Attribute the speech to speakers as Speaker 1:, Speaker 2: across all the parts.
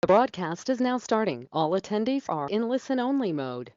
Speaker 1: The broadcast is now starting. All attendees are in listen-only mode.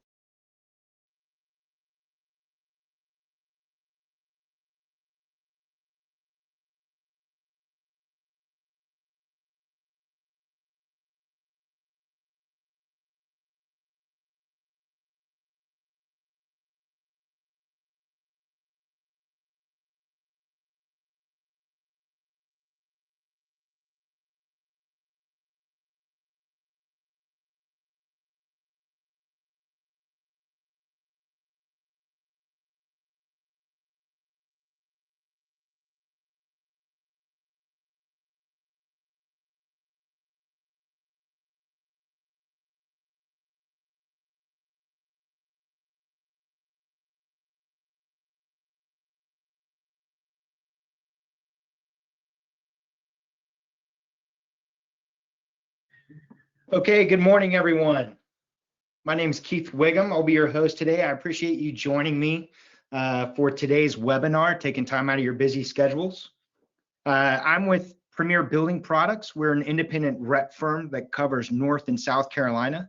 Speaker 2: Okay, good morning, everyone. My name is Keith Wiggum. I'll be your host today. I appreciate you joining me for today's webinar, taking time out of your busy schedules. I'm with Premier Building Products. We're an independent rep firm that covers North and South Carolina.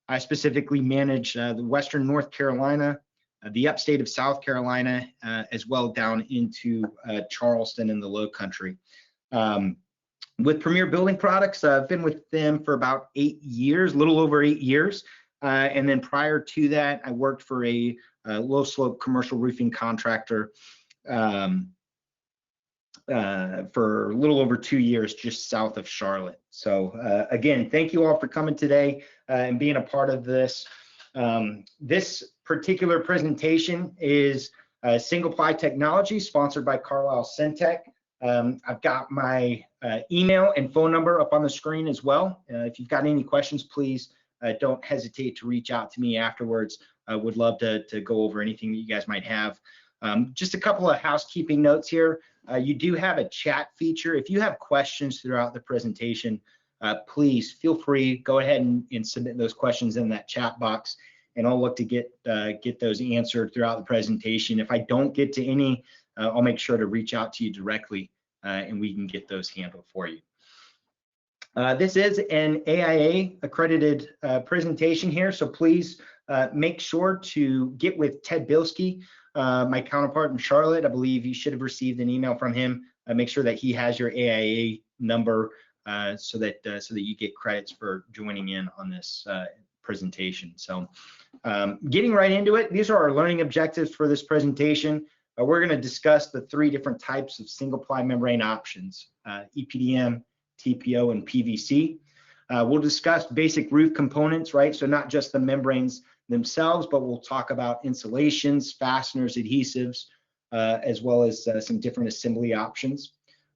Speaker 2: I specifically manage the Western North Carolina, the upstate of South Carolina, as well down into Charleston in the Low Country. With Premier Building Products, I've been with them for about 8 years, a little over 8 years. And then prior to that, I worked for a low slope commercial roofing contractor for a little over 2 years, just south of Charlotte. So again, thank you all for coming today and being a part of this. This particular presentation is Single Ply Technology, sponsored by Carlisle Syntec. I've got my email and phone number up on the screen as well. If you've got any questions, please don't hesitate to reach out to me afterwards. I would love to go over anything that you guys might have. Just a couple of housekeeping notes here. You do have a chat feature. If you have questions throughout the presentation, please feel free, go ahead and submit those questions in that chat box, and I'll look to get those answered throughout the presentation. If I don't get to any, I'll make sure to reach out to you directly and we can get those handled for you. This is an AIA accredited presentation here, so please make sure to get with Ted Bilski, my counterpart in Charlotte. I believe you should have received an email from him. Make sure that he has your AIA number so that you get credits for joining in on this presentation. So getting right into it, these are our learning objectives for this presentation. We're going to discuss the 3 different types of single ply membrane options, EPDM, TPO, and PVC. We'll discuss basic roof components, right? So not just the membranes themselves, but we'll talk about insulations, fasteners, adhesives, as well as some different assembly options.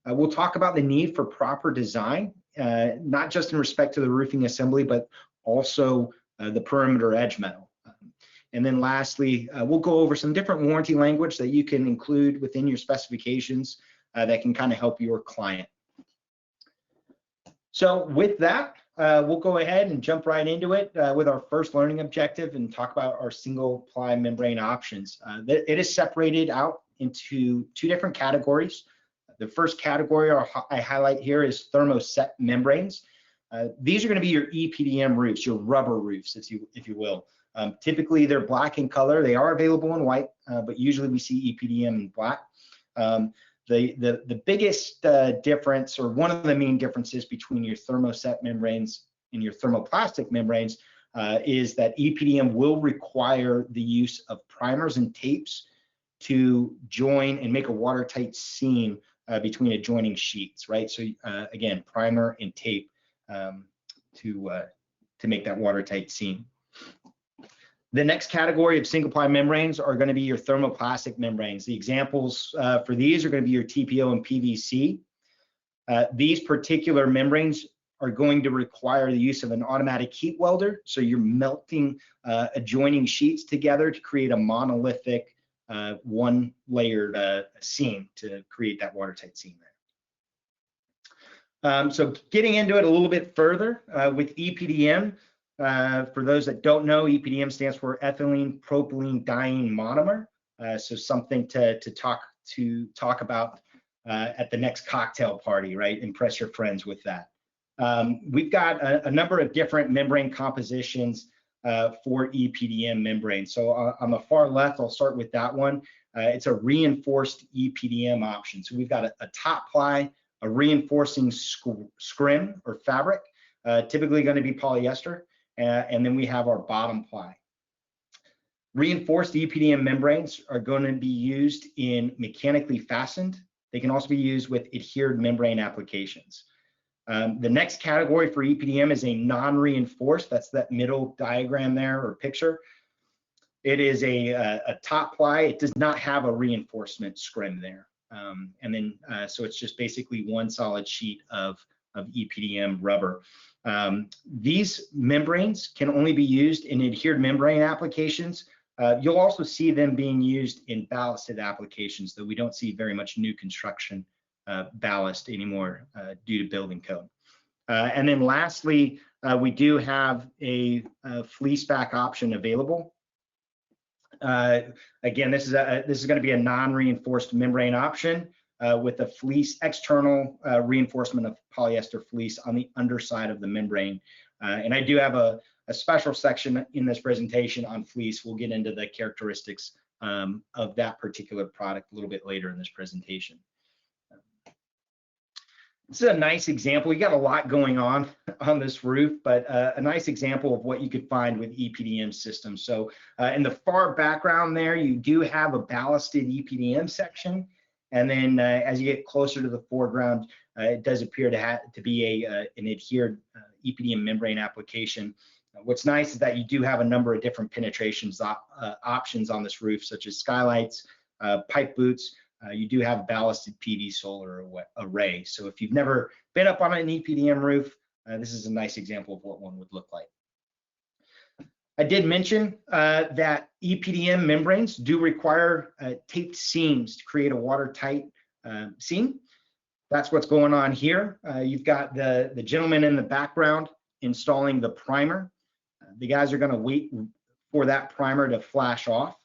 Speaker 2: We'll talk about the need for proper design, not just in respect to the roofing assembly, but also the perimeter edge metal. And then lastly, we'll go over some different warranty language that you can include within your specifications that can kind of help your client. So with that, we'll go ahead and jump right into it with our first learning objective and talk about our single ply membrane options. It is separated out into 2 different categories. The first category I highlight here is thermoset membranes. These are going to be your EPDM roofs, your rubber roofs, if you will. Typically, they're black in color. They are available in white, but usually we see EPDM in black. The biggest difference, or one of the main differences between your thermoset membranes and your thermoplastic membranes is that EPDM will require the use of primers and tapes to join and make a watertight seam between adjoining sheets, right? So again, primer and tape to make that watertight seam. The next category of single ply membranes are going to be your thermoplastic membranes. The examples for these are going to be your TPO and PVC. These particular membranes are going to require the use of an automatic heat welder. So you're melting adjoining sheets together to create a monolithic one-layered seam to create that watertight seam there. So getting into it a little bit further with EPDM. For those that don't know, EPDM stands for ethylene propylene diene monomer. So something to talk about at the next cocktail party, right? Impress your friends with that. We've got a number of different membrane compositions for EPDM membrane. So on the far left, I'll start with that one. It's a reinforced EPDM option. So we've got a top ply, a reinforcing scrim or fabric, typically going to be polyester, and then we have our bottom ply. Reinforced EPDM membranes are going to be used in mechanically fastened. They can also be used with adhered membrane applications. The next category for EPDM is a non-reinforced. That's that middle diagram there or picture. It is a top ply. It does not have a reinforcement scrim there. So it's just basically one solid sheet of EPDM rubber. These membranes can only be used in adhered membrane applications. You'll also see them being used in ballasted applications, though we don't see very much new construction ballast anymore due to building code. And then lastly, we do have a fleece back option available. Again, this is going to be a non-reinforced membrane option with a fleece external reinforcement of polyester fleece on the underside of the membrane. And I do have a special section in this presentation on fleece. We'll get into the characteristics of that particular product a little bit later in this presentation. This is a nice example. You got a lot going on this roof, but a nice example of what you could find with EPDM systems. So in the far background there, you do have a ballasted EPDM section. And then as you get closer to the foreground, it does appear to be an adhered EPDM membrane application. What's nice is that you do have a number of different penetrations options on this roof, such as skylights, pipe boots. You do have ballasted PV solar array. So if you've never been up on an EPDM roof, this is a nice example of what one would look like. I did mention that EPDM membranes do require taped seams to create a watertight seam. That's what's going on here. You've got the gentleman in the background installing the primer. The guys are going to wait for that primer to flash off.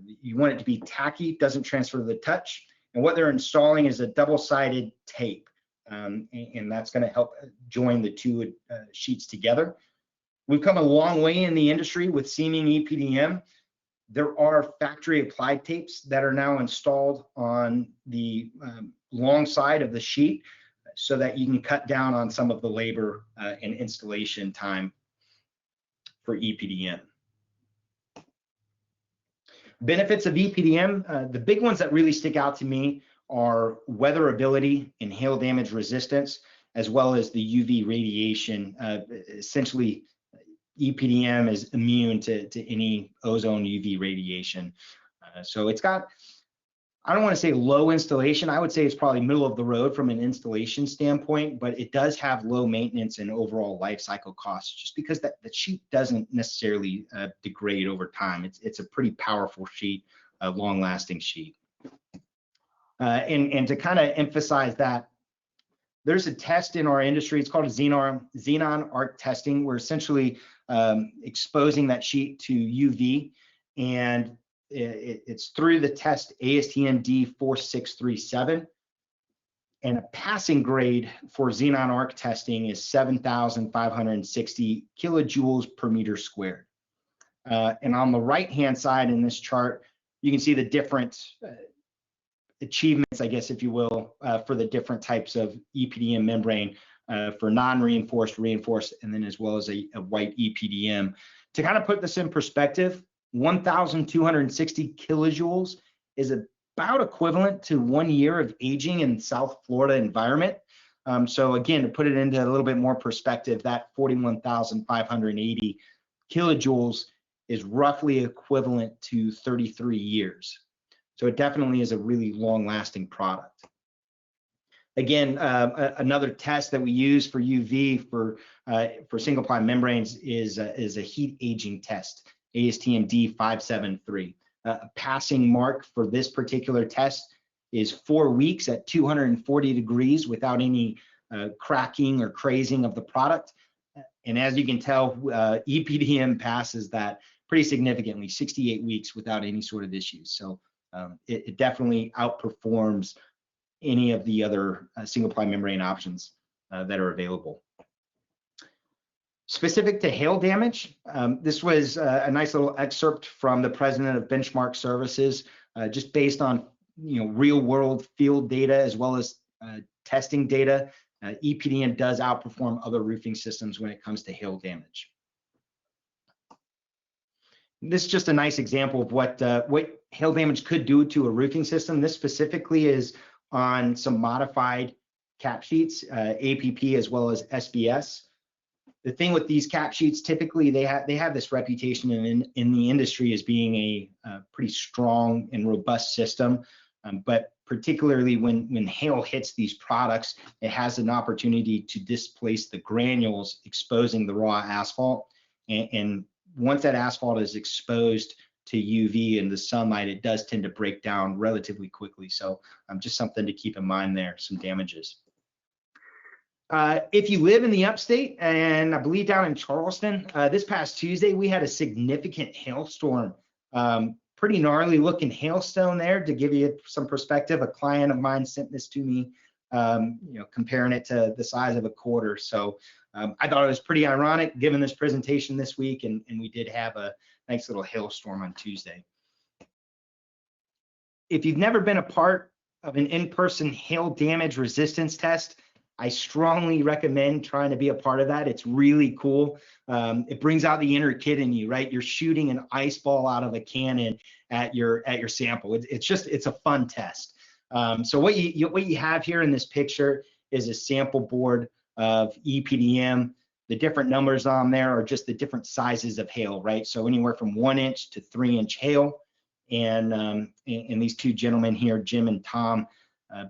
Speaker 2: You want it to be tacky, doesn't transfer to the touch. And what they're installing is a double-sided tape, and that's going to help join the two sheets together. We've come a long way in the industry with seaming EPDM. There are factory applied tapes that are now installed on the long side of the sheet so that you can cut down on some of the labor and installation time for EPDM. Benefits of EPDM, the big ones that really stick out to me are weatherability and hail damage resistance, as well as the UV radiation. Essentially, EPDM is immune to any ozone UV radiation. So it's got, I don't want to say low installation. I would say it's probably middle of the road from an installation standpoint, but it does have low maintenance and overall life cycle costs, just because the sheet doesn't necessarily degrade over time. It's a pretty powerful sheet, a long-lasting sheet. And to kind of emphasize that, there's a test in our industry. It's called a xenon arc testing. We're essentially exposing that sheet to UV, and it's through the test ASTM D4637, and a passing grade for xenon arc testing is 7,560 kilojoules per meter squared. And on the right-hand side in this chart, you can see the different achievements, I guess, if you will, for the different types of EPDM membrane for non-reinforced, reinforced, and then as well as a white EPDM. To kind of put this in perspective, 1,260 kilojoules is about equivalent to 1 year of aging in South Florida environment. So again, to put it into a little bit more perspective, that 41,580 kilojoules is roughly equivalent to 33 years. So it definitely is a really long-lasting product. Again, another test that we use for UV for single-ply membranes is a heat aging test, ASTM D573. A passing mark for this particular test is 4 weeks at 240 degrees without any cracking or crazing of the product. And as you can tell, EPDM passes that pretty significantly, 68 weeks without any sort of issues. So it definitely outperforms any of the other single-ply membrane options that are available. Specific to hail damage, this was a nice little excerpt from the president of Benchmark Services, just based on real world field data as well as testing data. EPDM does outperform other roofing systems when it comes to hail damage. This is just a nice example of what hail damage could do to a roofing system. This specifically is on some modified cap sheets, APP as well as SBS. The thing with these cap sheets, typically they have this reputation in the industry as being a pretty strong and robust system, but particularly when hail hits these products, it has an opportunity to displace the granules, exposing the raw asphalt. And once that asphalt is exposed to UV and the sunlight, it does tend to break down relatively quickly. So just something to keep in mind there, some damages. If you live in the upstate, and I believe down in Charleston, this past Tuesday, we had a significant hailstorm. Pretty gnarly looking hailstone there. To give you some perspective, a client of mine sent this to me, comparing it to the size of a quarter. So I thought it was pretty ironic given this presentation this week, and we did have a nice little hailstorm on Tuesday. If you've never been a part of an in-person hail damage resistance test, I strongly recommend trying to be a part of that. It's really cool. It brings out the inner kid in you, right? You're shooting an ice ball out of a cannon at your sample. It's a fun test. So what you have here in this picture is a sample board of EPDM. The different numbers on there are just the different sizes of hail, right? So anywhere from 1 inch to 3 inch hail. And these two gentlemen here, Jim and Tom,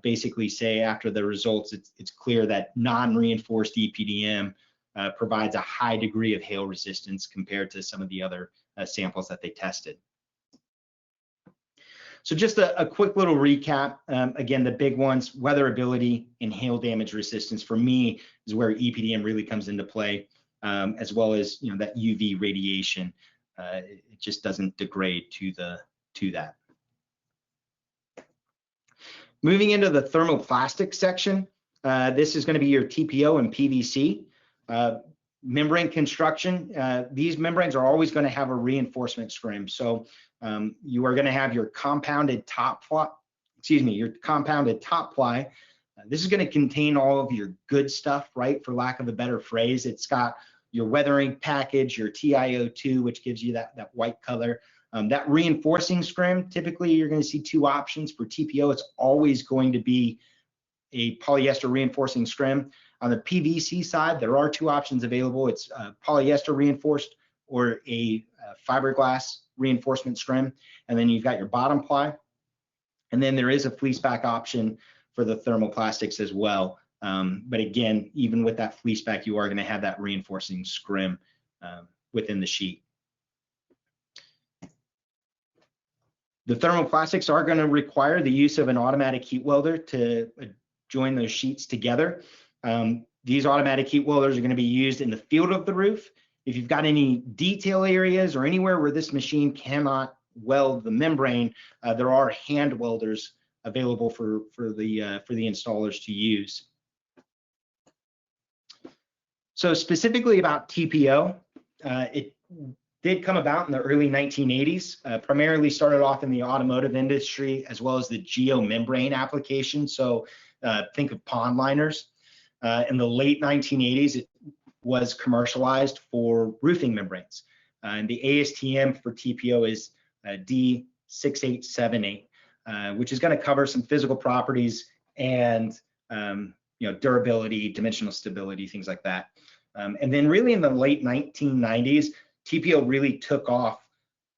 Speaker 2: basically say after the results, it's clear that non-reinforced EPDM provides a high degree of hail resistance compared to some of the other samples that they tested. So just a quick little recap. Again, the big ones, weatherability and hail damage resistance, for me, is where EPDM really comes into play, as well as that UV radiation. It just doesn't degrade to that. Moving into the thermoplastic section, this is going to be your TPO and PVC. Membrane construction, these membranes are always going to have a reinforcement scrim. So you are going to have your compounded top ply. This is going to contain all of your good stuff, right? For lack of a better phrase, it's got your weathering package, your TiO2, which gives you that white color. That reinforcing scrim, typically you're going to see two options. For TPO, it's always going to be a polyester reinforcing scrim. On the PVC side, there are two options available. It's polyester reinforced or a fiberglass reinforcement scrim. And then you've got your bottom ply. And then there is a fleece back option for the thermoplastics as well. But again, even with that fleece back, you are going to have that reinforcing scrim within the sheet. The thermoplastics are going to require the use of an automatic heat welder to join those sheets together. These automatic heat welders are going to be used in the field of the roof. If you've got any detail areas or anywhere where this machine cannot weld the membrane, there are hand welders available for the installers to use. So specifically about TPO, it did come about in the early 1980s, primarily started off in the automotive industry as well as the geomembrane application. So think of pond liners. In the late 1980s, it was commercialized for roofing membranes. And the ASTM for TPO is D6878, which is going to cover some physical properties and durability, dimensional stability, things like that. And then really in the late 1990s, TPO really took off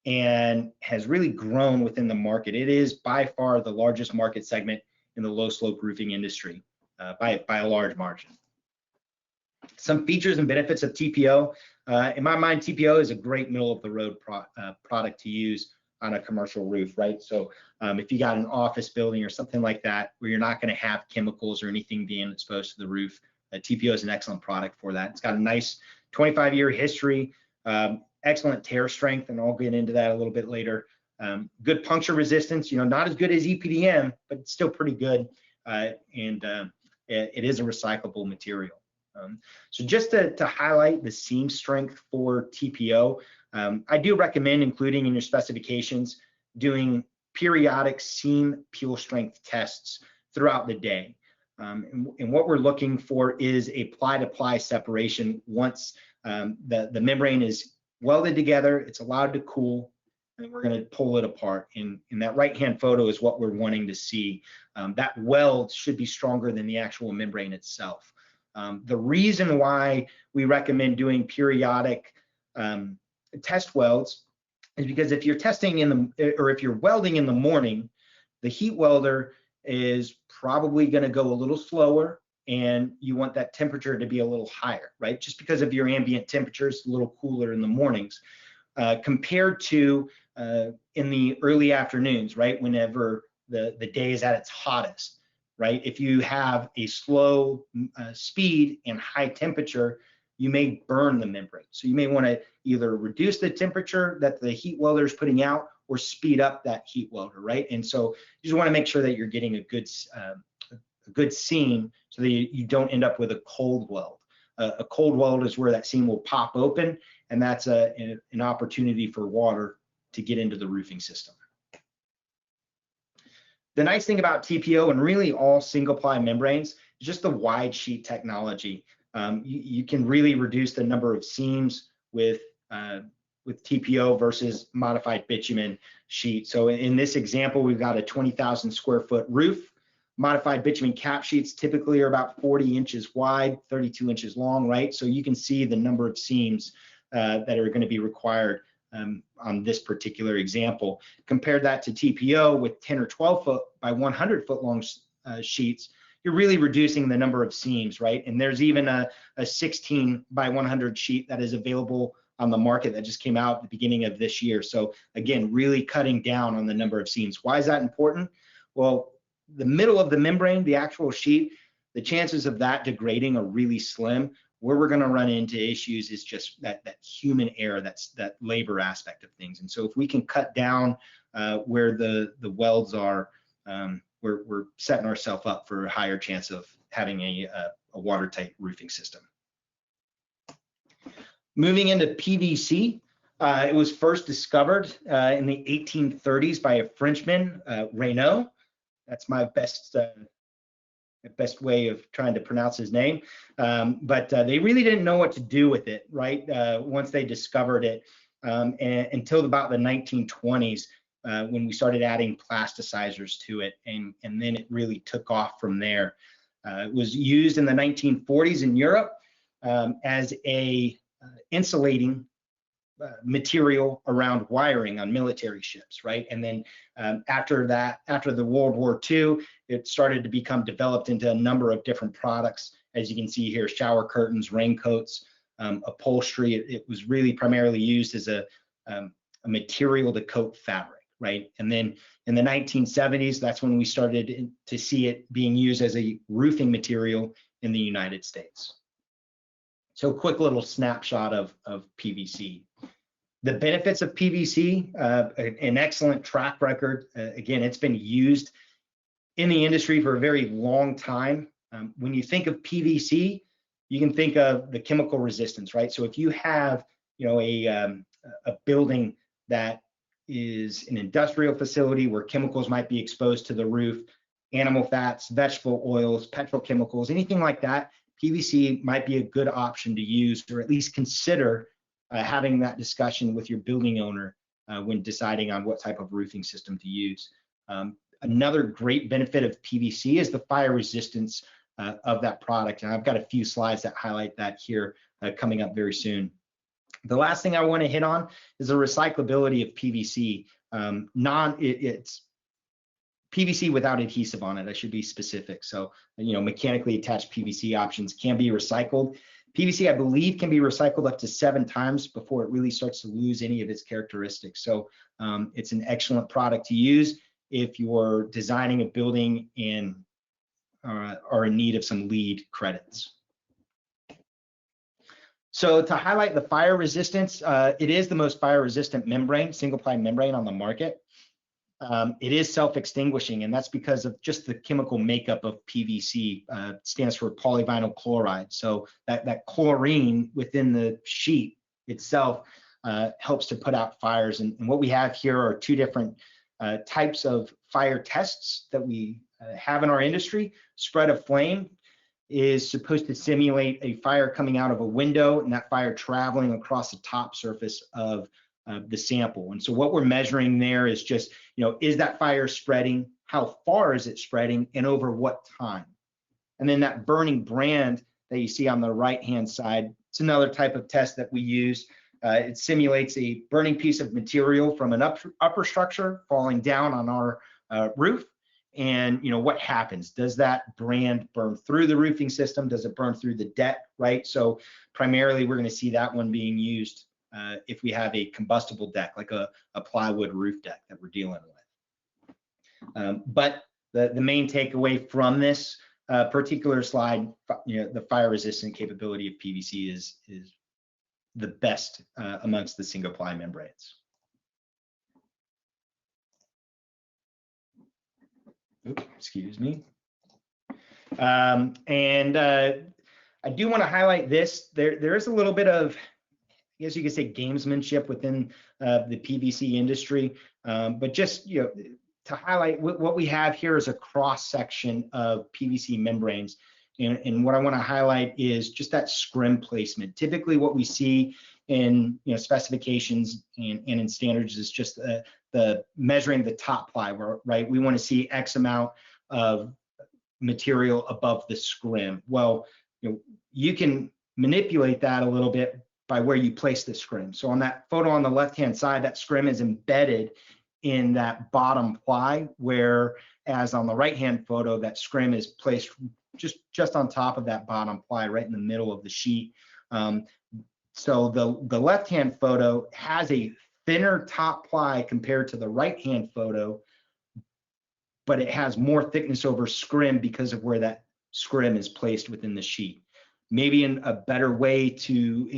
Speaker 2: and has really grown within the market. It is by far the largest market segment in the low slope roofing industry by a large margin. Some features and benefits of TPO. In my mind, TPO is a great middle of the road product to use on a commercial roof, right? So if you got an office building or something like that where you're not going to have chemicals or anything being exposed to the roof, TPO is an excellent product for that. It's got a nice 25-year history, excellent tear strength, and I'll get into that a little bit later. Good puncture resistance, not as good as EPDM, but it's still pretty good, and it is a recyclable material. So just to highlight the seam strength for TPO, I do recommend including in your specifications doing periodic seam peel strength tests throughout the day. And what we're looking for is a ply-to-ply separation once the membrane is welded together, it's allowed to cool, and we're going to pull it apart. And that right-hand photo is what we're wanting to see. That weld should be stronger than the actual membrane itself. The reason why we recommend doing periodic test welds is because if you're testing if you're welding in the morning, the heat welder is probably going to go a little slower, and you want that temperature to be a little higher, right? Just because of your ambient temperature is a little cooler in the mornings compared to in the early afternoons, right? Whenever the day is at its hottest, right? If you have a slow speed and high temperature, you may burn the membrane. So you may want to either reduce the temperature that the heat welder is putting out or speed up that heat welder, right? And so you just want to make sure that you're getting a good seam so that you don't end up with a cold weld. A cold weld is where that seam will pop open, and that's an opportunity for water to get into the roofing system. The nice thing about TPO and really all single ply membranes is just the wide sheet technology. You can really reduce the number of seams with TPO versus modified bitumen sheet. So in this example, we've got a 20,000 square foot roof. Modified bitumen cap sheets typically are about 40 inches wide, 32 inches long, right? So you can see the number of seams that are going to be required on this particular example. Compare that to TPO with 10 or 12 foot by 100 foot long sheets, you're really reducing the number of seams, right? And there's even a 16 by 100 sheet that is available on the market that just came out at the beginning of this year. So again, really cutting down on the number of seams. Why is that important? Well, the middle of the membrane, the actual sheet, the chances of that degrading are really slim. Where we're going to run into issues is just that human error, that labor aspect of things. And so if we can cut down where the welds are, we're setting ourselves up for a higher chance of having a watertight roofing system. Moving into PVC, it was first discovered in the 1830s by a Frenchman, Reynaud. That's my best way of trying to pronounce his name. But they really didn't know what to do with it, right? Once they discovered it, and until about the 1920s, when we started adding plasticizers to it, and then it really took off from there. It was used in the 1940s in Europe as a insulating material around wiring on military ships, right? And then after the World War II, it started to become developed into a number of different products. As you can see here, shower curtains, raincoats, upholstery. It was really primarily used as a material to coat fabric, right? And then in the 1970s, that's when we started to see it being used as a roofing material in the United States. So a quick little snapshot of PVC. The benefits of PVC, an excellent track record. Again, it's been used in the industry for a very long time. When you think of PVC, you can think of the chemical resistance, right? So if you have, a building that is an industrial facility where chemicals might be exposed to the roof, animal fats, vegetable oils, petrochemicals, anything like that, PVC might be a good option to use, or at least consider having that discussion with your building owner when deciding on what type of roofing system to use. Another great benefit of PVC is the fire resistance of that product. And I've got a few slides that highlight that here coming up very soon. The last thing I want to hit on is the recyclability of PVC. It's PVC without adhesive on it, I should be specific. So, mechanically attached PVC options can be recycled. PVC, I believe, can be recycled up to 7 times before it really starts to lose any of its characteristics. So it's an excellent product to use if you're designing a building and are in need of some LEED credits. So to highlight the fire resistance, it is the most fire resistant membrane, single ply membrane on the market. it is self-extinguishing, and that's because of just the chemical makeup of PVC. Stands for polyvinyl chloride. So that chlorine within the sheet itself helps to put out fires. And what we have here are two different types of fire tests that we have in our industry. Spread of flame is supposed to simulate a fire coming out of a window and that fire traveling across the top surface of the sample. And so what we're measuring there is just, is that fire spreading? How far is it spreading and over what time? And then that burning brand that you see on the right-hand side, it's another type of test that we use. It simulates a burning piece of material from an upper structure falling down on our roof. And what happens? Does that brand burn through the roofing system? Does it burn through the deck, right? So primarily we're going to see that one being used if we have a combustible deck, like a plywood roof deck that we're dealing with. But the main takeaway from this particular slide, the fire resistant capability of PVC is the best amongst the single ply membranes. Oops, excuse me. I do want to highlight this. There is a little bit of, I guess you could say, gamesmanship within the PVC industry, but just to highlight what we have here is a cross section of PVC membranes. And what I want to highlight is just that scrim placement. Typically what we see in specifications and in standards is just the measuring the top ply, right? We want to see X amount of material above the scrim. Well, you can manipulate that a little bit by where you place the scrim. So on that photo on the left-hand side, that scrim is embedded in that bottom ply, whereas on the right-hand photo, that scrim is placed just on top of that bottom ply, right in the middle of the sheet. So the left-hand photo has a thinner top ply compared to the right-hand photo, but it has more thickness over scrim because of where that scrim is placed within the sheet. Maybe a better way to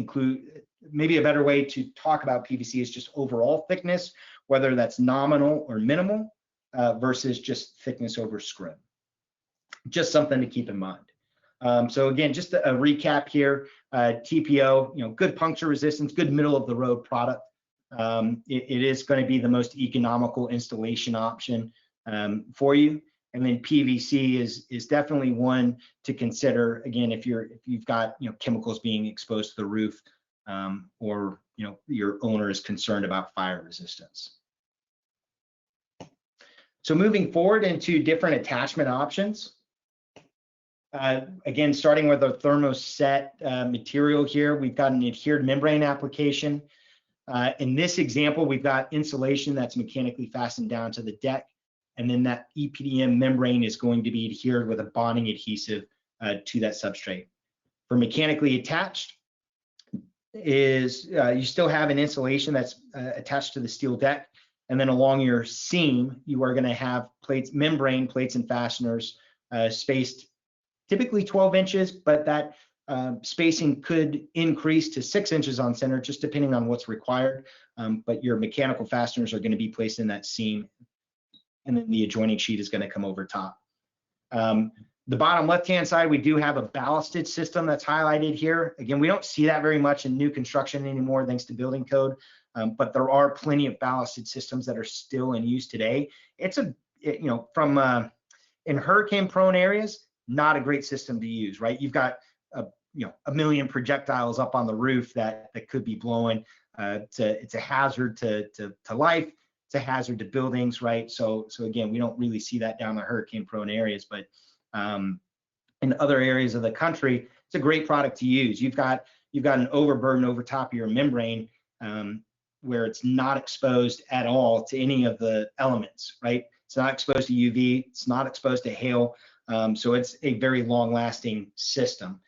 Speaker 2: talk about PVC is just overall thickness, whether that's nominal or minimal versus just thickness over scrim. Just something to keep in mind. So again, just a recap here, TPO, good puncture resistance, good middle of the road product. It is going to be the most economical installation option for you. And then PVC is definitely one to consider. Again, if you've got chemicals being exposed to the roof, or your owner is concerned about fire resistance. So moving forward into different attachment options. Again, starting with our thermoset material here, we've got an adhered membrane application. In this example, we've got insulation that's mechanically fastened down to the deck, and then that EPDM membrane is going to be adhered with a bonding adhesive to that substrate. For mechanically attached, you still have an insulation that's attached to the steel deck, and then along your seam, you are going to have membrane plates and fasteners spaced typically 12 inches, but that spacing could increase to 6 inches on center, just depending on what's required. But your mechanical fasteners are going to be placed in that seam, and then the adjoining sheet is going to come over top. The bottom left-hand side, we do have a ballasted system that's highlighted here. Again, we don't see that very much in new construction anymore, thanks to building code, but there are plenty of ballasted systems that are still in use today. It's in hurricane-prone areas, not a great system to use, right? You've got a million projectiles up on the roof that could be blowing. It's a hazard to life. It's a hazard to buildings, right? So again, we don't really see that down the hurricane-prone areas, but in other areas of the country, it's a great product to use. You've got an overburden over top of your membrane where it's not exposed at all to any of the elements, right? It's not exposed to UV. It's not exposed to hail. So it's a very long-lasting system.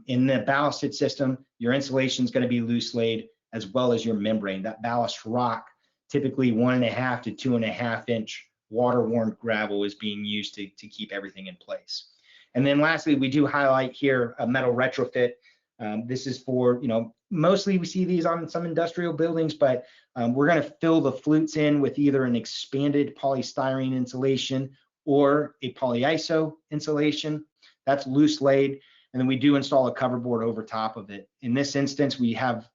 Speaker 2: In the ballasted system, your insulation is going to be loose laid as well as your membrane. That ballast rock, typically 1.5 to 2.5 inch water-worn gravel, is being used to keep everything in place. And then lastly, we do highlight here a metal retrofit. This is for, mostly we see these on some industrial buildings, but we're going to fill the flutes in with either an expanded polystyrene insulation or a polyiso insulation. That's loose laid, and then we do install a cover board over top of it. In this instance, we have,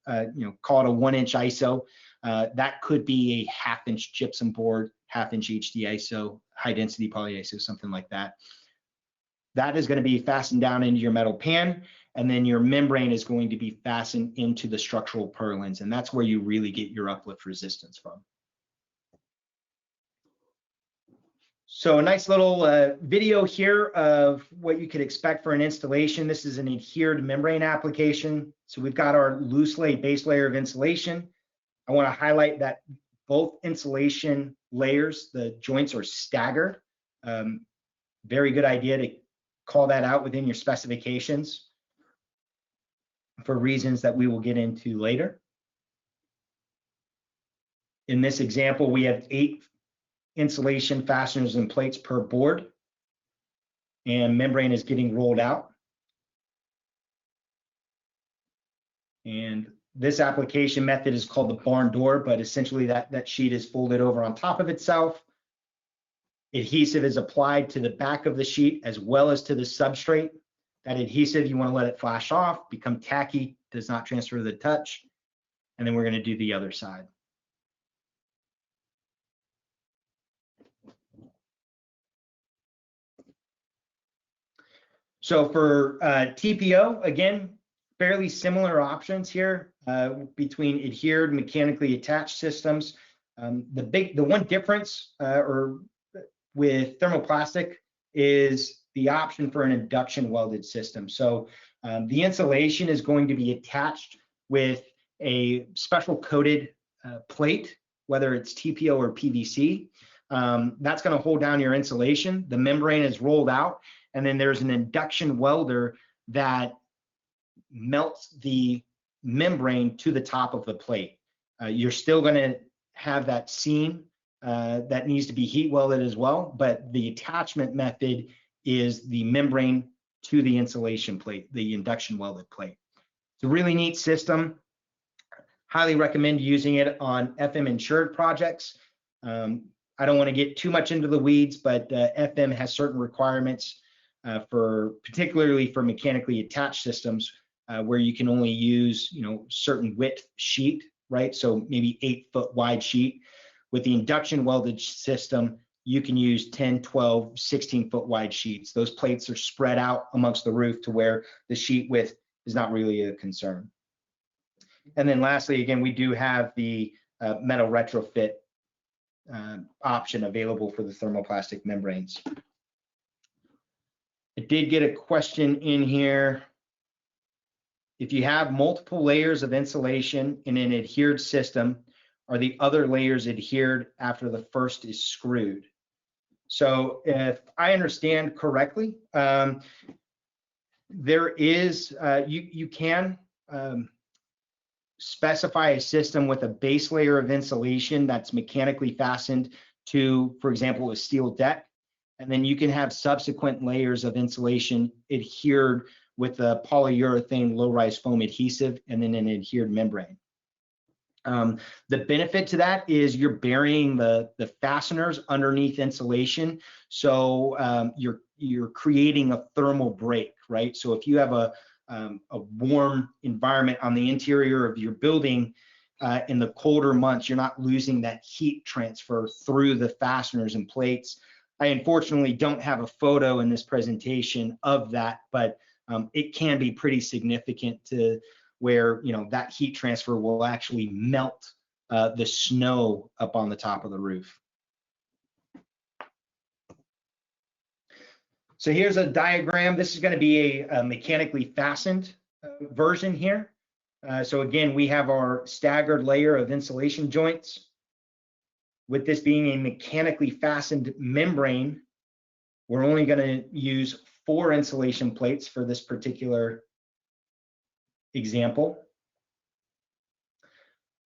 Speaker 2: call it a 1-inch ISO. That could be a 1/2-inch gypsum board, 1/2-inch HDISO, high density polyiso, something like that. That is going to be fastened down into your metal pan, and then your membrane is going to be fastened into the structural purlins, and that's where you really get your uplift resistance from. So a nice little video here of what you could expect for an installation. This is an adhered membrane application. So we've got our loose laid base layer of insulation. I want to highlight that both insulation layers, the joints are staggered. Very good idea to call that out within your specifications for reasons that we will get into later. In this example, we have 8 insulation fasteners and plates per board, and membrane is getting rolled out. And this application method is called the barn door, but essentially that sheet is folded over on top of itself. Adhesive is applied to the back of the sheet as well as to the substrate. That adhesive, you want to let it flash off, become tacky, does not transfer the touch. And then we're going to do the other side. So for TPO, again, fairly similar options here between adhered mechanically attached systems. The one difference with thermoplastic is the option for an induction welded system. So the insulation is going to be attached with a special coated plate, whether it's TPO or PVC. That's going to hold down your insulation. The membrane is rolled out, and then there's an induction welder that melts the membrane to the top of the plate. You're still going to have that seam that needs to be heat welded as well, but the attachment method is the membrane to the insulation plate, the induction welded plate. It's a really neat system. Highly recommend using it on FM insured projects. I don't want to get too much into the weeds, but FM has certain requirements particularly for mechanically attached systems where you can only use, certain width sheet, right? So maybe 8-foot wide sheet. With the induction welded system, you can use 10, 12, 16-foot wide sheets. Those plates are spread out amongst the roof to where the sheet width is not really a concern. And then lastly, again, we do have the metal retrofit option available for the thermoplastic membranes. I did get a question in here. If you have multiple layers of insulation in an adhered system, are the other layers adhered after the first is screwed? So if I understand correctly, there is, you can specify a system with a base layer of insulation that's mechanically fastened to, for example, a steel deck. And then you can have subsequent layers of insulation adhered with a polyurethane low-rise foam adhesive and then an adhered membrane. The benefit to that is you're burying the fasteners underneath insulation. So you're creating a thermal break, right? So if you have a warm environment on the interior of your building in the colder months, you're not losing that heat transfer through the fasteners and plates. I unfortunately don't have a photo in this presentation of that, but it can be pretty significant to where that heat transfer will actually melt the snow up on the top of the roof. So here's a diagram. This is going to be a mechanically fastened version here. So again, we have our staggered layer of insulation joints. With this being a mechanically fastened membrane, we're only going to use 4 insulation plates for this particular example.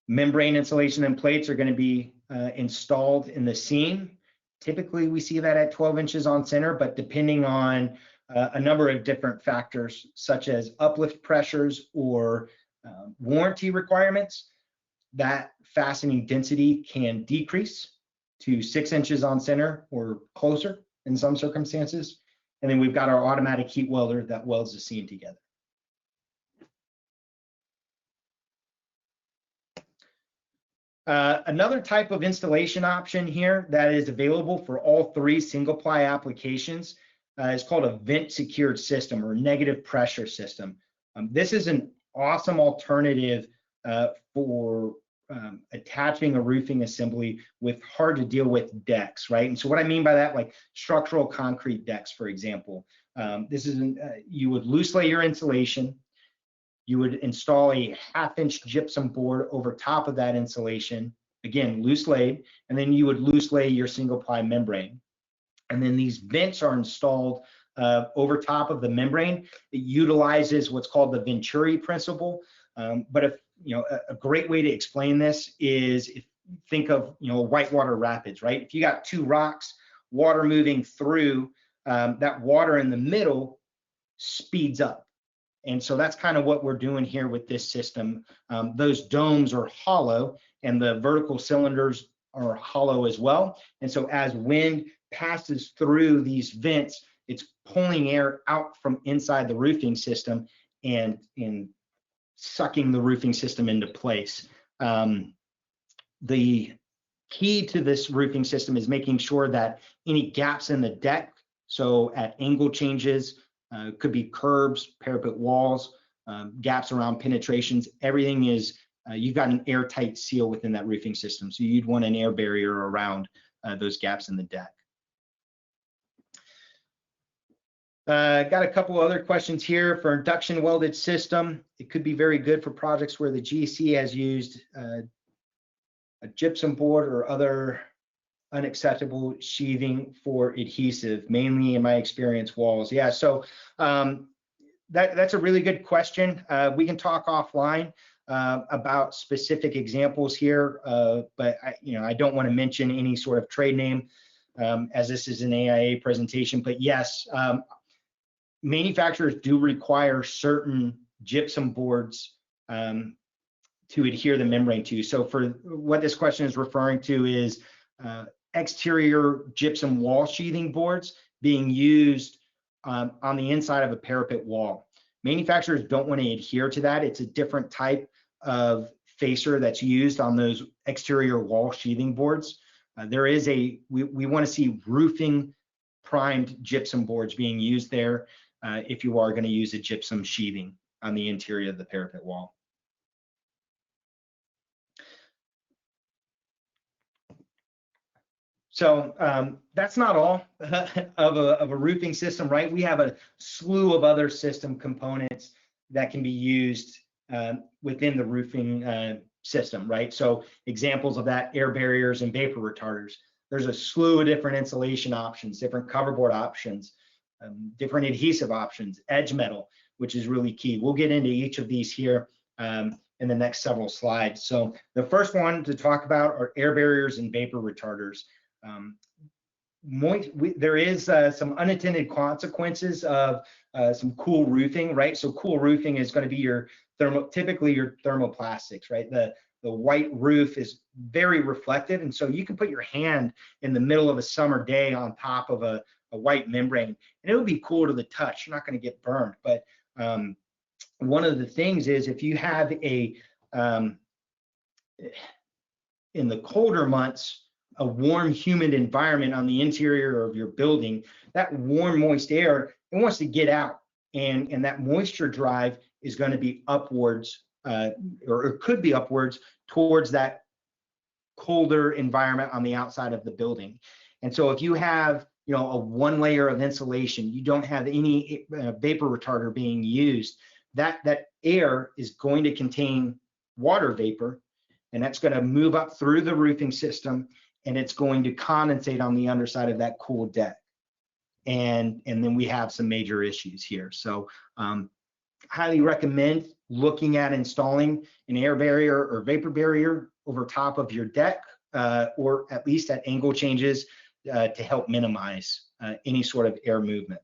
Speaker 2: Membrane insulation and plates are going to be installed in the seam. Typically, we see that at 12 inches on center, but depending on a number of different factors, such as uplift pressures or warranty requirements, that fastening density can decrease to 6 inches on center or closer in some circumstances. And then we've got our automatic heat welder that welds the seam together. Another type of installation option here that is available for all 3 single ply applications is called a vent secured system or negative pressure system. This is an awesome alternative for attaching a roofing assembly with hard to deal with decks, right? And so what I mean by that, like structural concrete decks, for example, this is you would loose lay your insulation. You would install a 1/2 inch gypsum board over top of that insulation, again, loose laid, and then you would loose lay your single ply membrane. And then these vents are installed over top of the membrane. It utilizes what's called the Venturi principle. But if, you know, a great way to explain this is if you think of, you know, whitewater rapids, right? If you got 2 rocks, water moving through, that water in the middle speeds up. And so that's kind of what we're doing here with this system. Those domes are hollow and the vertical cylinders are hollow as well. And so as wind passes through these vents, it's pulling air out from inside the roofing system and sucking the roofing system into place. The key to this roofing system is making sure that any gaps in the deck, so at angle changes, could be curbs, parapet walls, gaps around penetrations, everything is, you've got an airtight seal within that roofing system. So you'd want an air barrier around those gaps in the deck. Got a couple other questions here. For induction welded system, it could be very good for projects where the GC has used a gypsum board or other unacceptable sheathing for adhesive, mainly in my experience walls. Yeah, so that's a really good question. We can talk offline about specific examples here, but I don't want to mention any sort of trade name as this is an AIA presentation. But yes, manufacturers do require certain gypsum boards to adhere the membrane to. So for what this question is referring to is exterior gypsum wall sheathing boards being used on the inside of a parapet wall. Manufacturers don't want to adhere to that. It's a different type of facer that's used on those exterior wall sheathing boards. We want to see roofing primed gypsum boards being used there if you are going to use a gypsum sheathing on the interior of the parapet wall. So that's not all of a roofing system, right? We have a slew of other system components that can be used within the roofing system, right? So examples of that, air barriers and vapor retarders. There's a slew of different insulation options, different coverboard options, different adhesive options, edge metal, which is really key. We'll get into each of these here in the next several slides. So the first one to talk about are air barriers and vapor retarders. There is some unintended consequences of some cool roofing, right? So cool roofing is going to be typically your thermoplastics, right? The white roof is very reflective, and so you can put your hand in the middle of a summer day on top of a white membrane, and it would be cool to the touch. You're not going to get burned, but one of the things is if you have in the colder months, a warm, humid environment on the interior of your building, that warm, moist air, it wants to get out, and that moisture drive is going to be upwards, or it could be upwards towards that colder environment on the outside of the building. And so if you have, a one layer of insulation, you don't have any vapor retarder being used, that air is going to contain water vapor, and that's going to move up through the roofing system, and it's going to condensate on the underside of that cool deck. And then we have some major issues here. So highly recommend looking at installing an air barrier or vapor barrier over top of your deck, or at least at angle changes to help minimize any sort of air movement.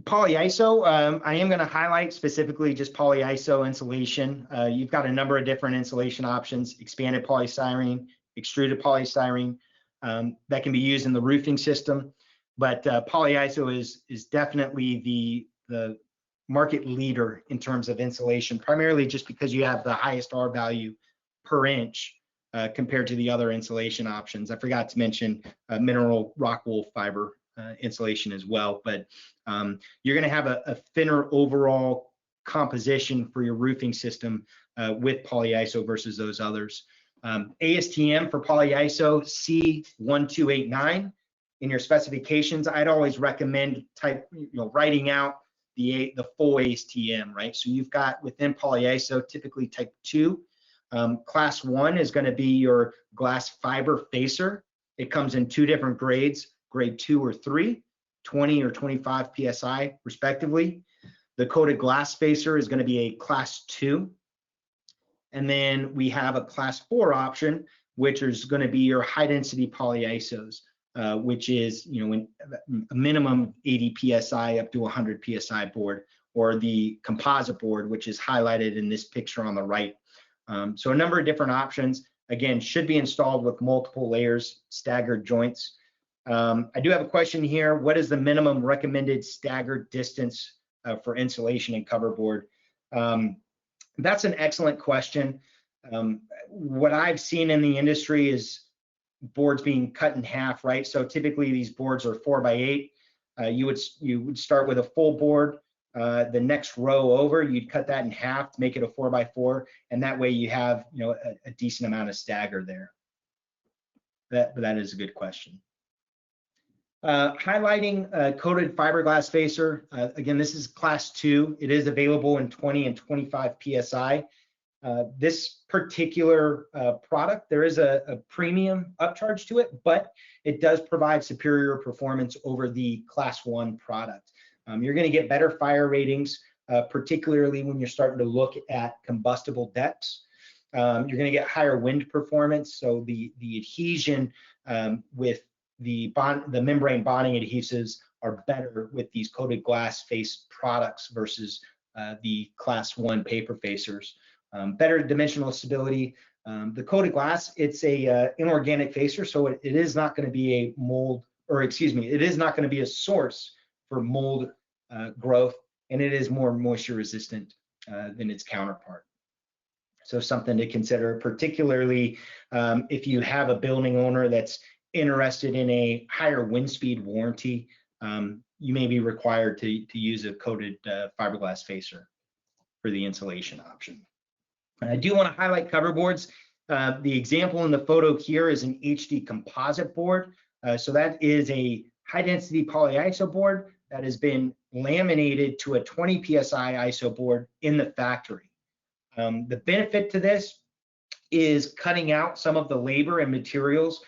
Speaker 2: Polyiso, I am going to highlight specifically just polyiso insulation. You've got a number of different insulation options: expanded polystyrene, extruded polystyrene, that can be used in the roofing system. But polyiso is definitely the market leader in terms of insulation, primarily just because you have the highest R value per inch compared to the other insulation options. I forgot to mention mineral rock wool fiber insulation as well, but you're going to have a thinner overall composition for your roofing system with polyiso versus those others. ASTM for polyiso C1289 in your specifications. I'd always recommend writing out the full ASTM, right? So you've got within polyiso typically type 2. Class 1 is going to be your glass fiber facer. It comes in 2 different grades, grade 2 or 3, 20 or 25 psi respectively. The coated glass facer is going to be a class 2. And then we have a class 4 option, which is going to be your high density polyisos, which is a minimum 80 psi up to 100 psi board, or the composite board, which is highlighted in this picture on the right. So a number of different options, again, should be installed with multiple layers, staggered joints. I do have a question here. What is the minimum recommended staggered distance for insulation and cover board? That's an excellent question. What I've seen in the industry is boards being cut in half, right? So typically these boards are 4x8. You would start with a full board. The next row over, you'd cut that in half to make it a 4x4, and that way you have a decent amount of stagger there. That is a good question. Highlighting coated fiberglass facer. Again, this is class 2. It is available in 20 and 25 psi. This particular product, there is a premium upcharge to it, but it does provide superior performance over the class 1 product. You're going to get better fire ratings, particularly when you're starting to look at combustible depths. You're going to get higher wind performance, so the adhesion with the membrane bonding adhesives are better with these coated glass face products versus the class 1 paper facers. Better dimensional stability. The coated glass, it's a inorganic facer, so it is not going to be a mold, or excuse me, it is not going to be a source for mold growth, and it is more moisture resistant than its counterpart. So something to consider, particularly if you have a building owner that's interested in a higher wind speed warranty, you may be required to use a coated fiberglass facer for the insulation option. I do want to highlight cover boards. The example in the photo here is an HD composite board. So that is a high density polyiso board that has been laminated to a 20 psi ISO board in the factory. The benefit to this is cutting out some of the labor and materials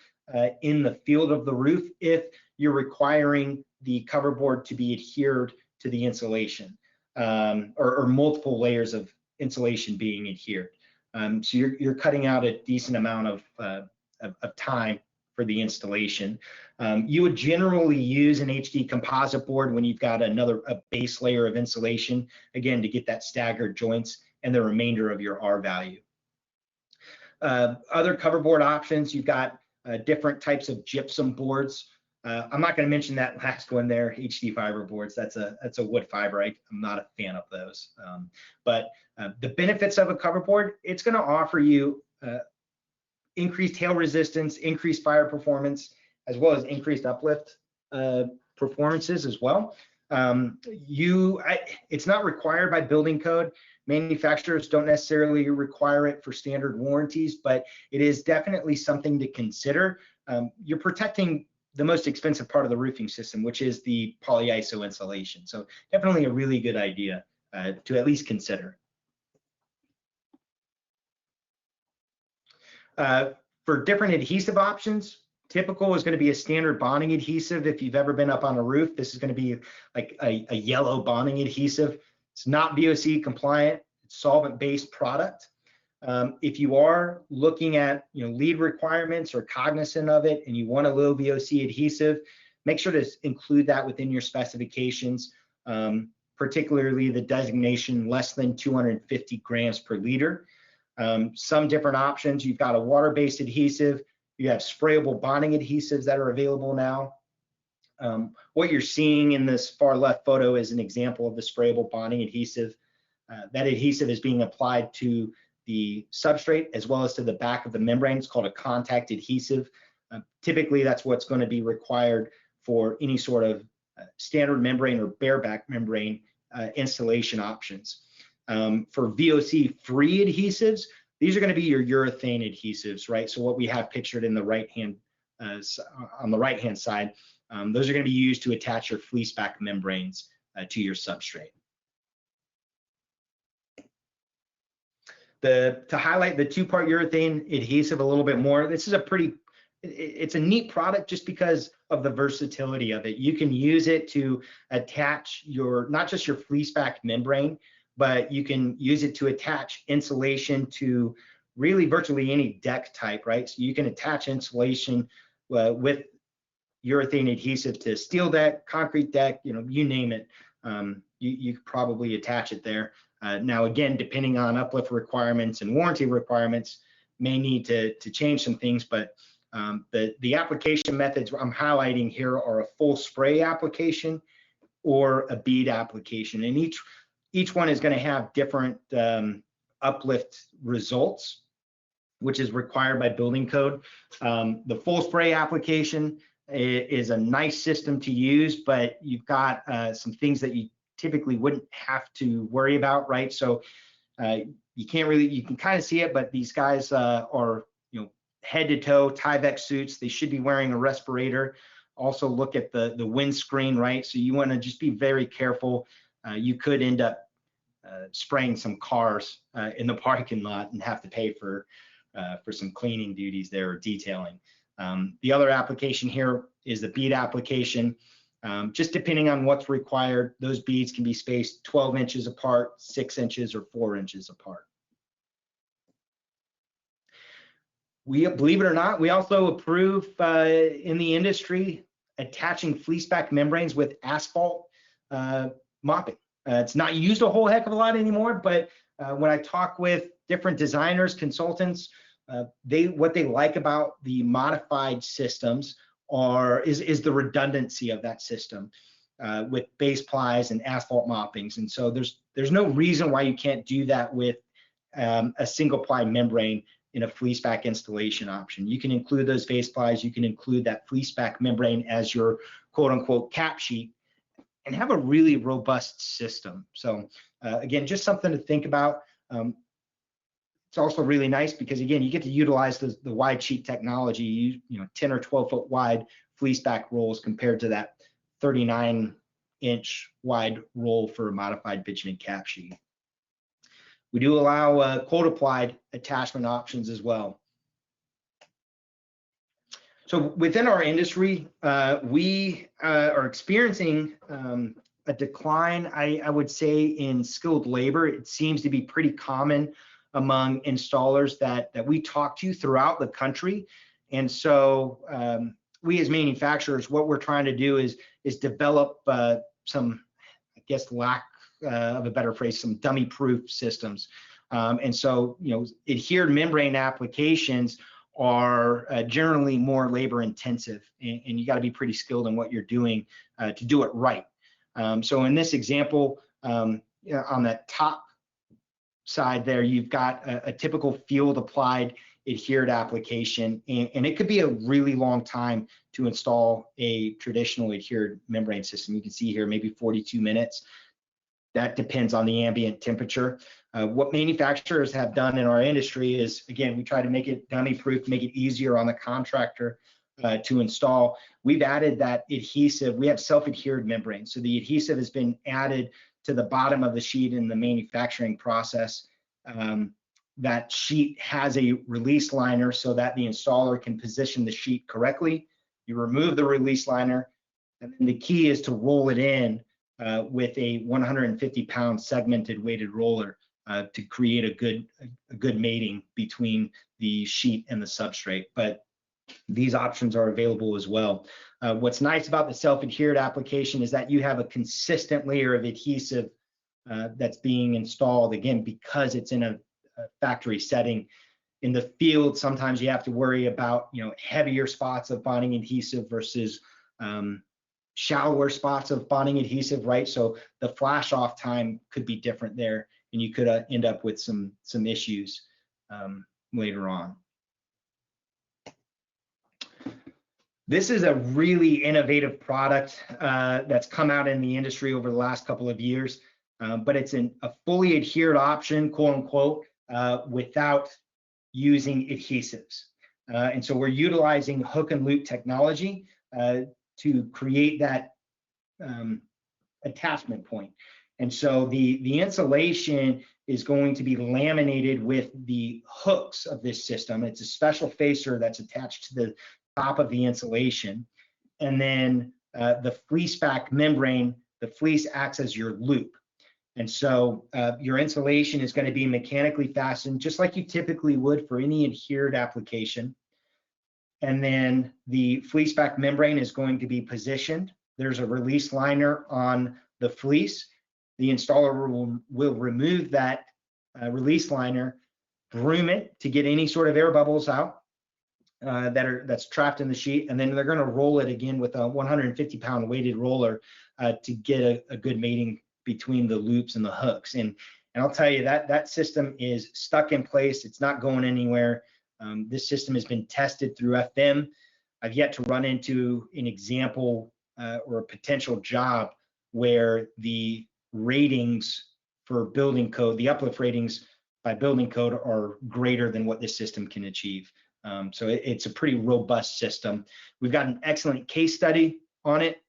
Speaker 2: in the field of the roof if you're requiring the cover board to be adhered to the insulation, or multiple layers of insulation being adhered. So you're cutting out a decent amount of time for the installation. You would generally use an HD composite board when you've got a base layer of insulation, again, to get that staggered joints and the remainder of your R value. Other cover board options, you've got different types of gypsum boards. I'm not going to mention that last one there, HD fiber boards. That's a wood fiber. I'm not a fan of those. But the benefits of a cover board, it's going to offer you increased hail resistance, increased fire performance, as well as increased uplift performances as well. It's not required by building code. Manufacturers don't necessarily require it for standard warranties, but it is definitely something to consider. You're protecting the most expensive part of the roofing system, which is the polyiso insulation. So definitely a really good idea to at least consider. For different adhesive options, typical is going to be a standard bonding adhesive. If you've ever been up on a roof, this is going to be like a yellow bonding adhesive. It's not VOC compliant, it's solvent-based product. If you are looking at LEED requirements or cognizant of it, and you want a low VOC adhesive, make sure to include that within your specifications. particularly the designation less than 250 grams per liter. Some different options. You've got a water-based adhesive. You have sprayable bonding adhesives that are available now. What you're seeing in this far left photo is an example of the sprayable bonding adhesive. That adhesive is being applied to the substrate as well as to the back of the membrane. It's called a contact adhesive. Typically, that's what's going to be required for any sort of standard membrane or bareback membrane installation options. For VOC-free adhesives, these are going to be your urethane adhesives, right? So what we have pictured in the right-hand on the right-hand side, those are going to be used to attach your fleece back membranes to your substrate. To highlight the two-part urethane adhesive a little bit more, this is it's a neat product just because of the versatility of it. You can use it to attach not just your fleece back membrane, but you can use it to attach insulation to really virtually any deck type, right? So you can attach insulation with urethane adhesive to steel deck, concrete deck, you name it. You could probably attach it there. Now, again, depending on uplift requirements and warranty requirements, may need to change some things, but the application methods I'm highlighting here are a full spray application or a bead application, and each one is going to have different uplift results, which is required by building code. The full spray application is a nice system to use, but you've got some things that you typically wouldn't have to worry about, right? So you can kind of see it, but these guys are head to toe Tyvek suits. They should be wearing a respirator. Also look at the windscreen, right? So you want to just be very careful. You could end up spraying some cars in the parking lot and have to pay for some cleaning duties there or detailing. The other application here is the bead application. Just depending on what's required, those beads can be spaced 12 inches apart, 6 inches, or 4 inches apart. Believe it or not, we also approve in the industry attaching fleece back membranes with asphalt mopping. It's not used a whole heck of a lot anymore, but when I talk with different designers, consultants, what they like about the modified systems is the redundancy of that system with base plies and asphalt moppings. And so there's no reason why you can't do that with a single ply membrane in a fleece back installation option. You can include those base plies, you can include that fleece back membrane as your quote unquote cap sheet and have a really robust system. So again, just something to think about. It's also really nice because again, you get to utilize the wide sheet technology, 10 or 12 foot wide fleece back rolls compared to that 39-inch wide roll for a modified bitumen cap sheet. We do allow cold applied attachment options as well. So within our industry, we are experiencing a decline, I would say, in skilled labor. It seems to be pretty common among installers that we talk to throughout the country. And so we as manufacturers, what we're trying to do is develop some, I guess, lack of a better phrase, some dummy-proof systems. And so, adhered membrane applications are generally more labor-intensive, and you got to be pretty skilled in what you're doing to do it right. So in this example, on the top side there, you've got a typical field-applied adhered application, and it could be a really long time to install a traditional adhered membrane system. You can see here maybe 42 minutes. That depends on the ambient temperature. What manufacturers have done in our industry is, again, we try to make it dummy-proof, make it easier on the contractor to install. We've added that adhesive. We have self-adhered membranes. So the adhesive has been added to the bottom of the sheet in the manufacturing process. That sheet has a release liner so that the installer can position the sheet correctly. You remove the release liner, and then the key is to roll it in with a 150-pound segmented weighted roller to create a good mating between the sheet and the substrate. But these options are available as well. What's nice about the self-adhered application is that you have a consistent layer of adhesive that's being installed, again, because it's in a factory setting. In the field, sometimes you have to worry about, heavier spots of bonding adhesive versus shallower spots of bonding adhesive, right? So the flash off time could be different there, and you could end up with some issues later on. This is a really innovative product that's come out in the industry over the last couple of years, but it's a fully adhered option, quote unquote, without using adhesives. And so we're utilizing hook and loop technology to create that attachment point. And so the insulation is going to be laminated with the hooks of this system. It's a special facer that's attached to the top of the insulation. And then the fleece back membrane, the fleece acts as your loop. And so your insulation is going to be mechanically fastened just like you typically would for any adhered application. And then the fleece back membrane is going to be positioned. There's a release liner on the fleece. The installer will remove that release liner, broom it to get any sort of air bubbles out that's trapped in the sheet, and then they're going to roll it again with a 150-pound weighted roller to get a good mating between the loops and the hooks. And I'll tell you that system is stuck in place. It's not going anywhere. This system has been tested through FM. I've yet to run into an example or a potential job where the ratings for building code, the uplift ratings by building code, are greater than what this system can achieve. So it's a pretty robust system. We've got an excellent case study on it.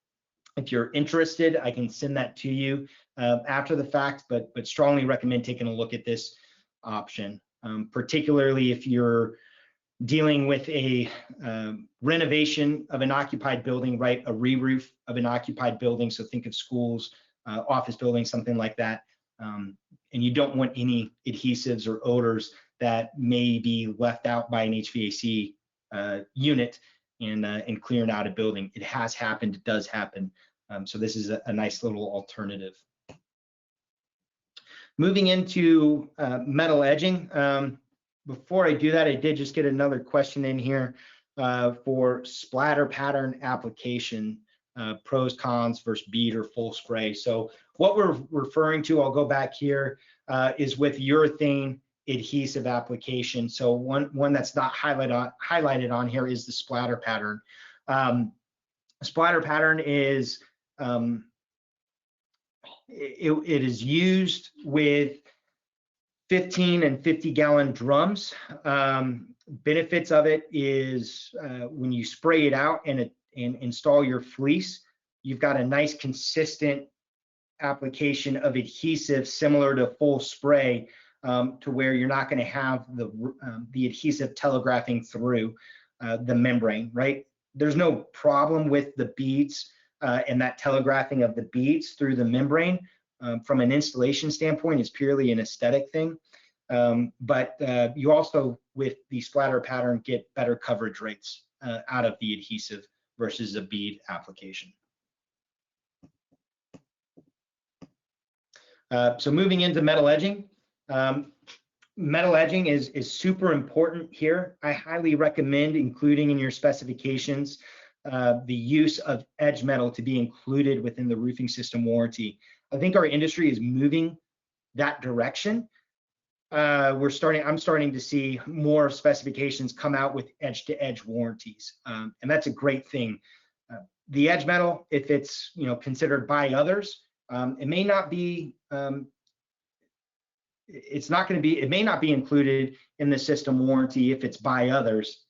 Speaker 2: If you're interested, I can send that to you after the fact, but strongly recommend taking a look at this option, particularly if you're dealing with a renovation of an occupied building, right? A re-roof of an occupied building. So think of schools, office buildings, something like that. And you don't want any adhesives or odors that may be left out by an HVAC unit and clearing out a building. It has happened, it does happen. So this is a nice little alternative. Moving into metal edging. Before I do that, I did just get another question in here for splatter pattern application, pros, cons versus bead or full spray. So what we're referring to, I'll go back here, is with urethane adhesive application. So one that's not highlighted on here is the splatter pattern. Splatter pattern is it is used with 15 and 50-gallon drums. Benefits of it is when you spray it out and install your fleece, you've got a nice consistent application of adhesive similar to full spray, to where you're not going to have the adhesive telegraphing through the membrane, right? There's no problem with the beads and that telegraphing of the beads through the membrane. From an installation standpoint, it's purely an aesthetic thing. But you also, with the splatter pattern, get better coverage rates out of the adhesive versus a bead application. So moving into metal edging. Metal edging is super important here. I highly recommend including in your specifications the use of edge metal to be included within the roofing system warranty. I think our industry is moving that direction. I'm starting to see more specifications come out with edge-to-edge warranties, and that's a great thing. The edge metal, if it's considered by others, it may not be. It may not be included in the system warranty if it's by others,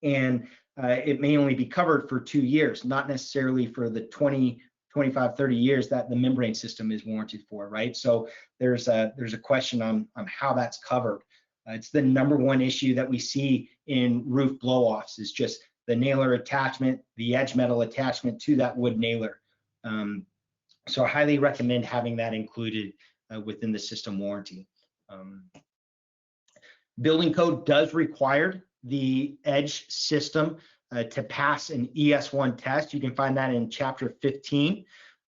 Speaker 2: and it may only be covered for 2 years, not necessarily for the 20, 25, 30 years that the membrane system is warranted for, right? So there's a question on how that's covered. It's the #1 issue that we see in roof blow-offs, is just the nailer attachment, the edge metal attachment to that wood nailer. So I highly recommend having that included within the system warranty. Building code does require the edge system to pass an ES1 test. You can find that in chapter 15.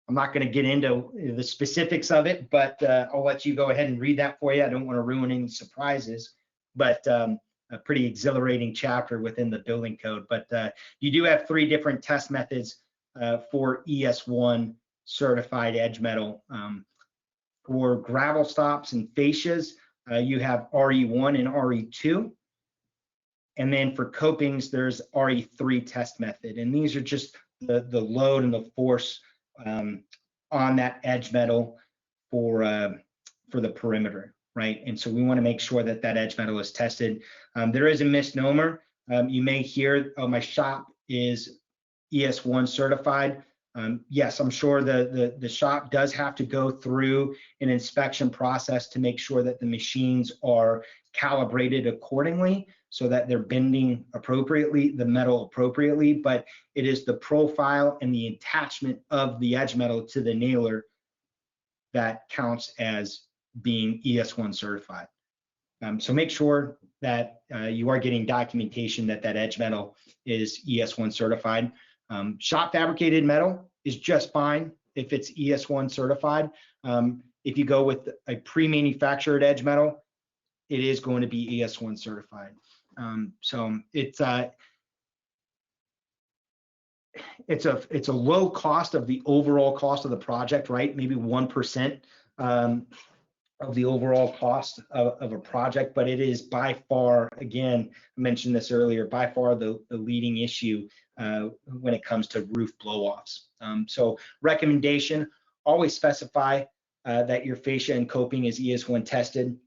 Speaker 2: I'm not going to get into the specifics of it, but I'll let you go ahead and read that for you. I don't want to ruin any surprises, but a pretty exhilarating chapter within the building code. But you do have 3 different test methods for ES1 certified edge metal. For gravel stops and fascias, you have RE1 and RE2. And then for copings, there's RE3 test method. And these are just the load and the force on that edge metal for the perimeter, right? And so we want to make sure that that edge metal is tested. There is a misnomer. You may hear, oh, my shop is ES1 certified. Yes, I'm sure the shop does have to go through an inspection process to make sure that the machines are calibrated accordingly so that they're bending appropriately, the metal appropriately, but it is the profile and the attachment of the edge metal to the nailer that counts as being ES1 certified. So make sure that you are getting documentation that that edge metal is ES1 certified. Shop fabricated metal is just fine if it's ES1 certified. If you go with a pre-manufactured edge metal, it is going to be ES1 certified. So it's a low cost of the overall cost of the project, right? Maybe 1% of the overall cost of a project, but it is by far, again, I mentioned this earlier, by far the leading issue when it comes to roof blow-offs. So recommendation, always specify that your fascia and coping is ES1 tested.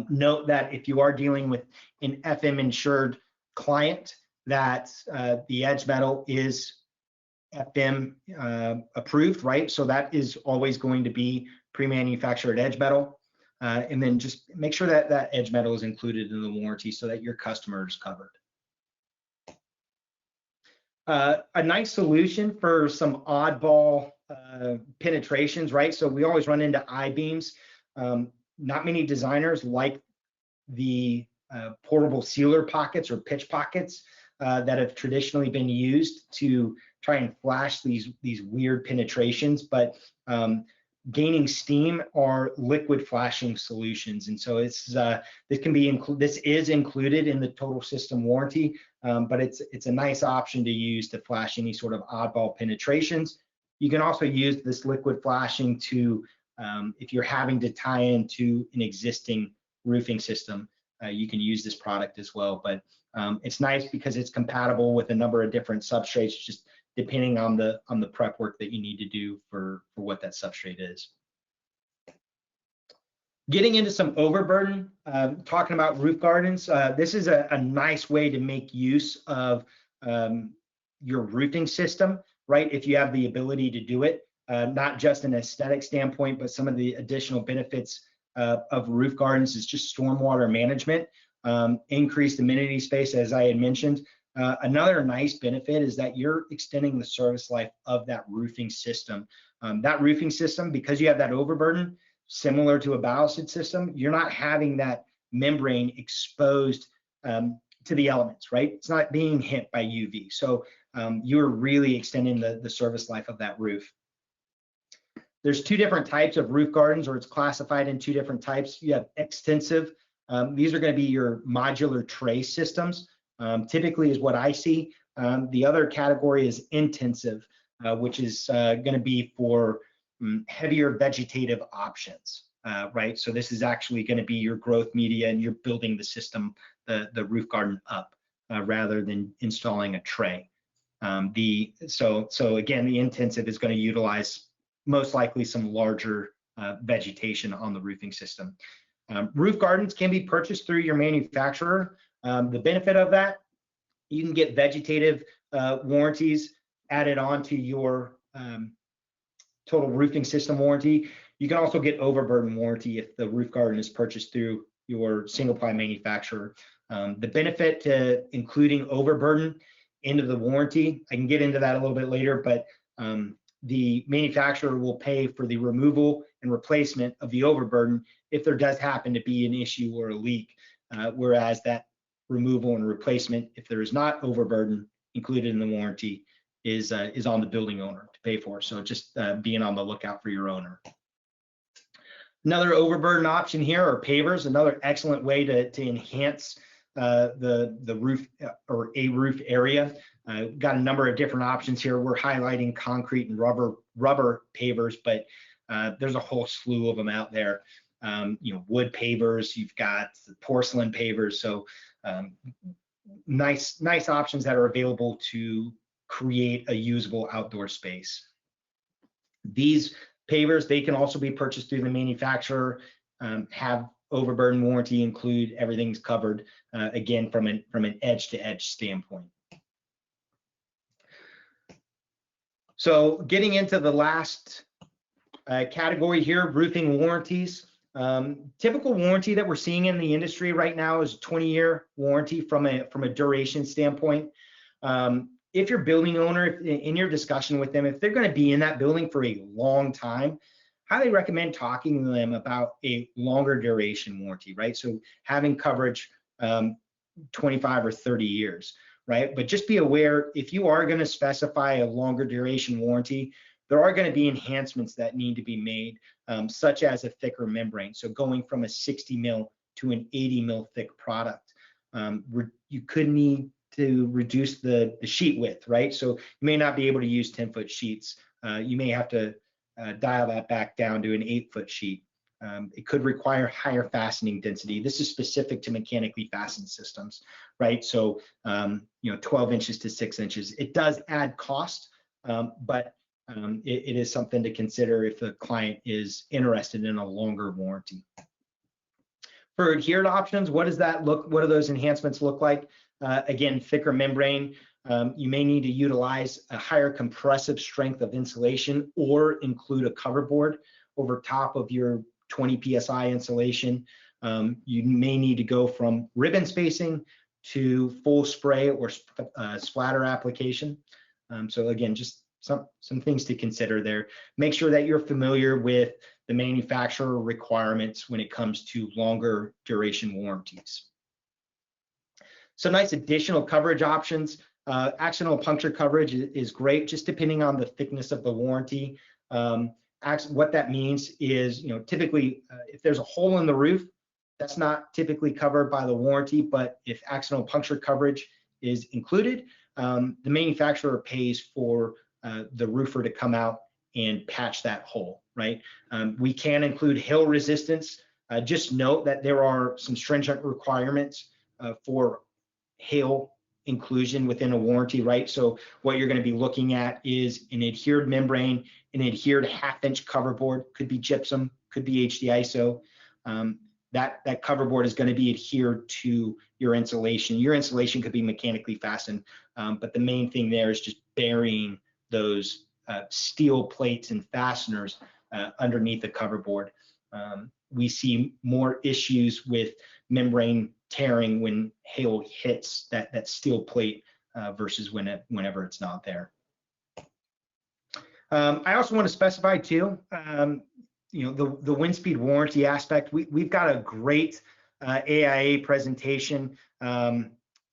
Speaker 2: Note that if you are dealing with an FM insured client, that the edge metal is FM approved, right? So that is always going to be pre-manufactured edge metal. And then just make sure that that edge metal is included in the warranty so that your customer is covered. A nice solution for some oddball penetrations, right? So we always run into I-beams. Not many designers like the portable sealer pockets or pitch pockets that have traditionally been used to try and flash these weird penetrations, but gaining steam are liquid flashing solutions, and so it's this is included in the total system warranty, but it's a nice option to use to flash any sort of oddball penetrations. You can also use this liquid flashing to if you're having to tie into an existing roofing system, you can use this product as well. But it's nice because it's compatible with a number of different substrates, just depending on the prep work that you need to do for what that substrate is. Getting into some overburden, talking about roof gardens, this is a nice way to make use of your roofing system, right? If you have the ability to do it. Not just an aesthetic standpoint, but some of the additional benefits of roof gardens is just stormwater management, increased amenity space, as I had mentioned. Another nice benefit is that you're extending the service life of that roofing system. That roofing system, because you have that overburden, similar to a ballasted system, you're not having that membrane exposed to the elements, right? It's not being hit by UV. So you're really extending the service life of that roof. There's 2 different types of roof gardens, or it's classified in 2 different types. You have extensive. These are going to be your modular tray systems, typically is what I see. The other category is intensive, which is going to be for heavier vegetative options, right? So this is actually going to be your growth media, and you're building the system, the roof garden up, rather than installing a tray. So again, the intensive is going to utilize most likely some larger vegetation on the roofing system. Roof gardens can be purchased through your manufacturer. The benefit of that, you can get vegetative warranties added on to your total roofing system warranty. You can also get overburden warranty if the roof garden is purchased through your single ply manufacturer. The benefit to including overburden into the warranty, I can get into that a little bit later, but the manufacturer will pay for the removal and replacement of the overburden if there does happen to be an issue or a leak, whereas that removal and replacement, if there is not overburden included in the warranty, is on the building owner to pay for. So just being on the lookout for your owner. Another overburden option here are pavers, another excellent way to enhance the roof or a roof area. Got a number of different options here. We're highlighting concrete and rubber pavers, but there's a whole slew of them out there. Wood pavers, you've got porcelain pavers. So nice options that are available to create a usable outdoor space. These pavers, they can also be purchased through the manufacturer, have overburden warranty, include everything's covered, again, from an edge-to-edge standpoint. So getting into the last category here, roofing warranties. Typical warranty that we're seeing in the industry right now is 20-year warranty from a duration standpoint. If your building owner, in your discussion with them, if they're going to be in that building for a long time, highly recommend talking to them about a longer duration warranty, right? So having coverage 25 or 30 years, right? But just be aware, if you are going to specify a longer duration warranty, there are going to be enhancements that need to be made, such as a thicker membrane. So going from a 60 mil to an 80 mil thick product, you could need to reduce the sheet width, right? So you may not be able to use 10-foot sheets. You may have to dial that back down to an 8-foot sheet. It could require higher fastening density. This is specific to mechanically fastened systems, right? So 12 inches to 6 inches. It does add cost, but it is something to consider if the client is interested in a longer warranty. For adhered options, what does that look? What do those enhancements look like? Again, thicker membrane. You may need to utilize a higher compressive strength of insulation or include a cover board over top of your 20 psi insulation. You may need to go from ribbon spacing to full spray or splatter application. So again, just some things to consider there. Make sure that you're familiar with the manufacturer requirements when it comes to longer duration warranties. Some nice additional coverage options. Accidental puncture coverage is great, just depending on the thickness of the warranty. What that means is, typically if there's a hole in the roof, that's not typically covered by the warranty, but if accidental puncture coverage is included, the manufacturer pays for the roofer to come out and patch that hole, right? We can include hail resistance. Just note that there are some stringent requirements for hail inclusion within a warranty, right? So what you're going to be looking at is an adhered membrane, an adhered 1/2-inch cover board, could be gypsum, could be HDISO. That cover board is going to be adhered to your insulation. Your insulation could be mechanically fastened, but the main thing there is just burying those steel plates and fasteners underneath the cover board. We see more issues with membrane tearing when hail hits that steel plate versus whenever it's not there. I also want to specify too, the wind speed warranty aspect. We've got a great AIA presentation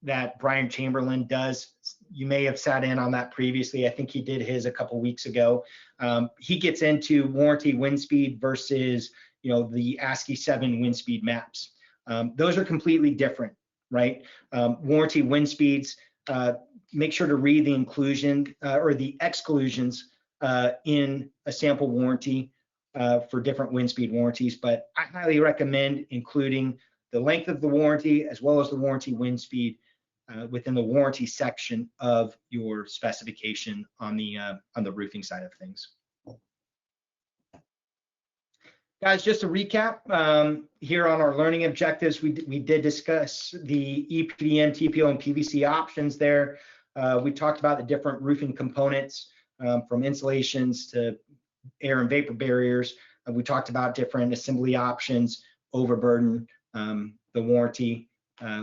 Speaker 2: that Brian Chamberlain does. You may have sat in on that previously. I think he did his a couple weeks ago. He gets into warranty wind speed versus the ASCII 7 wind speed maps. Those are completely different, right? Warranty wind speeds, make sure to read the inclusion or the exclusions in a sample warranty for different wind speed warranties, but I highly recommend including the length of the warranty as well as the warranty wind speed within the warranty section of your specification on the roofing side of things. Guys, just to recap, here on our learning objectives, we did discuss the EPDM, TPO, and PVC options there. We talked about the different roofing components from insulations to air and vapor barriers. We talked about different assembly options, overburden, the warranty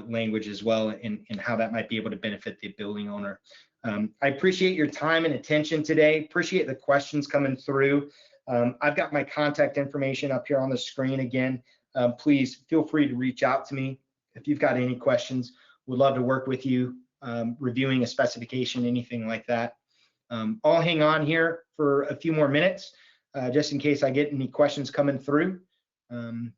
Speaker 2: language as well, and how that might be able to benefit the building owner. I appreciate your time and attention today. Appreciate the questions coming through. I've got my contact information up here on the screen again. Please feel free to reach out to me if you've got any questions. would love to work with you, reviewing a specification, anything like that. I'll hang on here for a few more minutes, just in case I get any questions coming through. And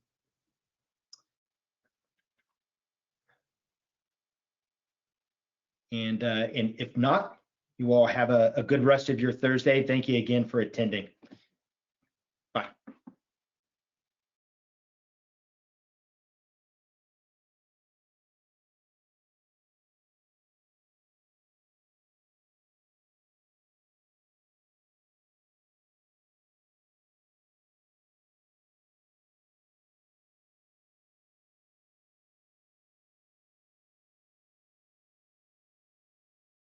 Speaker 2: if not, you all have a good rest of your Thursday. Thank you again for attending.